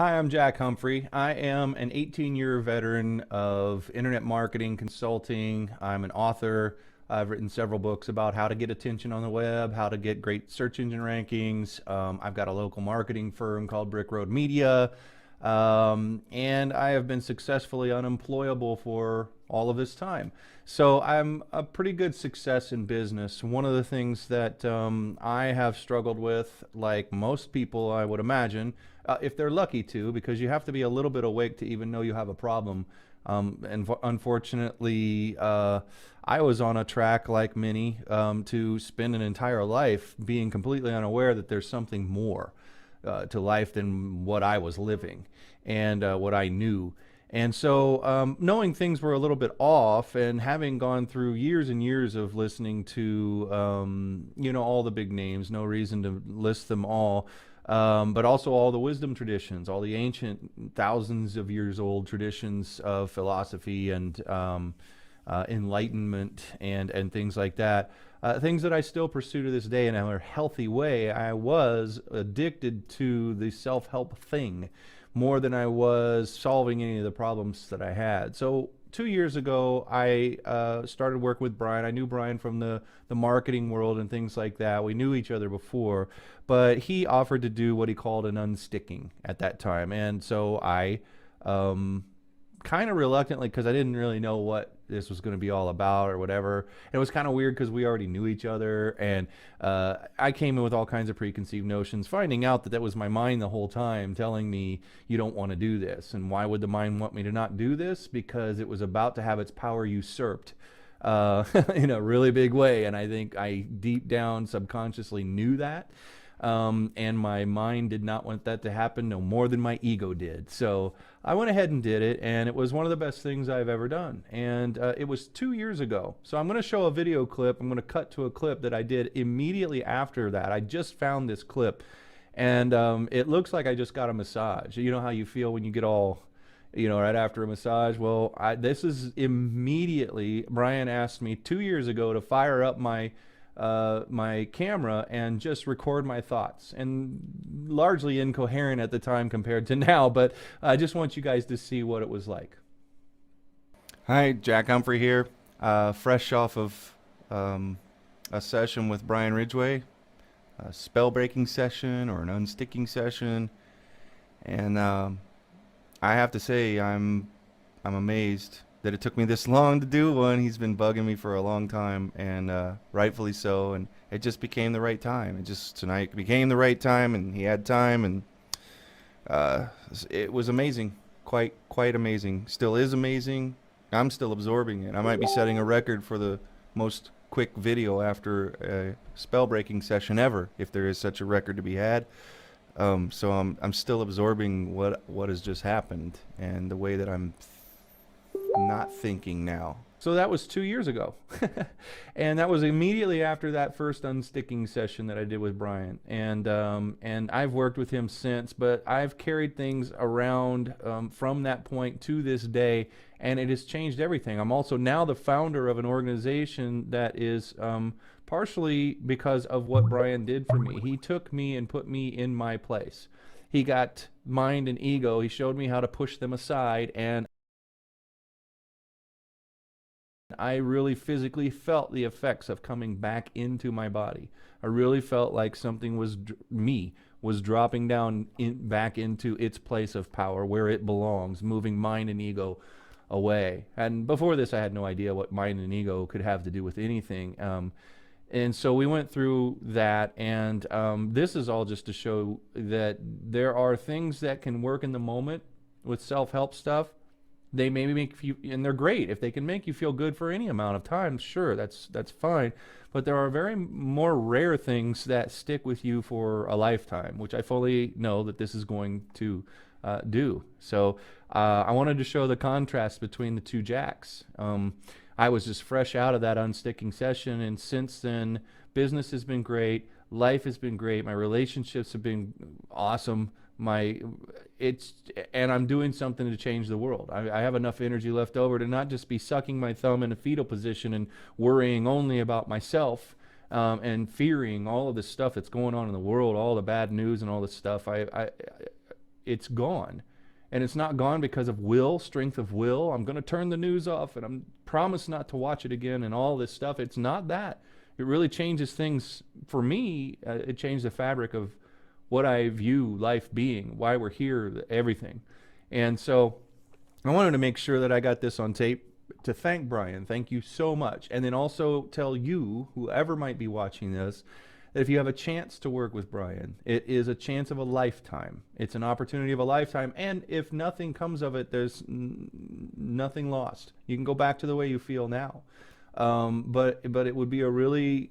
Hi, I'm Jack Humphrey. I am an 18-year veteran of internet marketing consulting. I'm an author. I've written several books about how to get attention on the web, how to get great search engine rankings. I've got a local marketing firm called Brick Road Media. And I have been successfully unemployable for all of this time. So I'm a pretty good success in business. One of the things that I have struggled with, like most people I would imagine, if they're lucky to, because you have to be a little bit awake to even know you have a problem. And unfortunately, I was on a track like many to spend an entire life being completely unaware that there's something more to life than what I was living and what I knew. And so, knowing things were a little bit off, and having gone through years and years of listening to, all the big names, no reason to list them all, but also all the wisdom traditions, all the ancient, thousands of years old traditions of philosophy and enlightenment and things like that. Things that I still pursue to this day in a healthy way. I was addicted to the self-help thing more than I was solving any of the problems that I had. So 2 years ago, I started work with Brian. I knew Brian from the marketing world and things like that. We knew each other before, but he offered to do what he called an unsticking at that time. And so I kind of reluctantly, because I didn't really know what this was going to be all about or whatever. And it was kind of weird because we already knew each other, and I came in with all kinds of preconceived notions, finding out that that was my mind the whole time telling me you don't want to do this. And why would the mind want me to not do this? Because it was about to have its power usurped in a really big way. And I think I deep down subconsciously knew that. And my mind did not want that to happen no more than my ego did. So I went ahead and did it, and it was one of the best things I've ever done. And it was 2 years ago. So I'm going to show a video clip. I'm going to cut to a clip that I did immediately after that. I just found this clip, and it looks like I just got a massage. You know how you feel when you get all, right after a massage? Well, this is immediately, Brian asked me 2 years ago to fire up my camera and just record my thoughts, and largely incoherent at the time compared to now, but I just want you guys to see what it was like. Hi, Jack Humphrey here, fresh off of a session with Brian Ridgway, a spell breaking session or an unsticking session, and I have to say I'm amazed that it took me this long to do one. He's been bugging me for a long time, and rightfully so, and it just became the right time. Tonight became the right time, and he had time, and it was amazing. Quite amazing. Still is amazing. I'm still absorbing it. I might be setting a record for the most quick video after a spell breaking session ever, if there is such a record to be had. So I'm still absorbing what has just happened, and the way that I'm not thinking now. So that was 2 years ago. And that was immediately after that first unsticking session that I did with Brian. And I've worked with him since, but I've carried things around from that point to this day, and it has changed everything. I'm also now the founder of an organization that is partially because of what Brian did for me. He took me and put me in my place. He got mind and ego. He showed me how to push them aside, and I really physically felt the effects of coming back into my body. I really felt like something was dropping down back into its place of power where it belongs, moving mind and ego away. And before this, I had no idea what mind and ego could have to do with anything. And so we went through that, and this is all just to show that there are things that can work in the moment with self-help stuff. They maybe make you, and they're great. If they can make you feel good for any amount of time, sure, that's fine. But there are very more rare things that stick with you for a lifetime, which I fully know that this is going to do. So I wanted to show the contrast between the two Jacks. I was just fresh out of that unsticking session, and since then, business has been great, life has been great, my relationships have been awesome. And I'm doing something to change the world. I have enough energy left over to not just be sucking my thumb in a fetal position and worrying only about myself, and fearing all of this stuff that's going on in the world, all the bad news and all this stuff. it's gone. And it's not gone because of strength of will. I'm going to turn the news off and I'm promise not to watch it again and all this stuff. It's not that. It really changes things. For me, it changed the fabric of what I view life being, why we're here, everything. And so I wanted to make sure that I got this on tape to thank Brian. Thank you so much. And then also tell you, whoever might be watching this, that if you have a chance to work with Brian, it is a chance of a lifetime. It's an opportunity of a lifetime. And if nothing comes of it, there's nothing lost. You can go back to the way you feel now. But it would be a really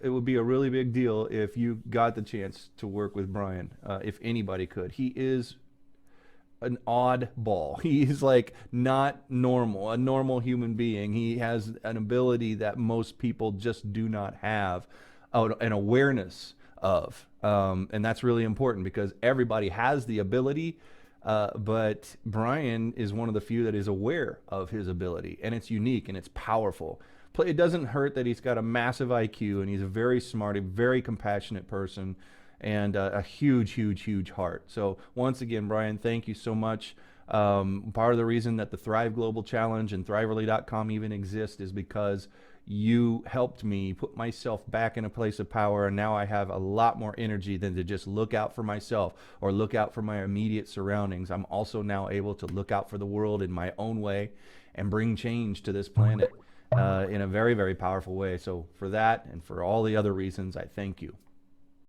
big deal if you got the chance to work with Brian, if anybody could. He is an oddball. He's like not normal, a normal human being. He has an ability that most people just do not have, an awareness of. And that's really important because everybody has the ability, but Brian is one of the few that is aware of his ability, and it's unique and it's powerful. It doesn't hurt that he's got a massive IQ and he's a very smart, a very compassionate person, and a huge, huge, huge heart. So once again, Brian, thank you so much. Part of the reason that the Thrive Global Challenge and Thriverly.com even exist is because you helped me put myself back in a place of power, and now I have a lot more energy than to just look out for myself or look out for my immediate surroundings. I'm also now able to look out for the world in my own way and bring change to this planet in a very, very powerful way. So for that and for all the other reasons, I thank you.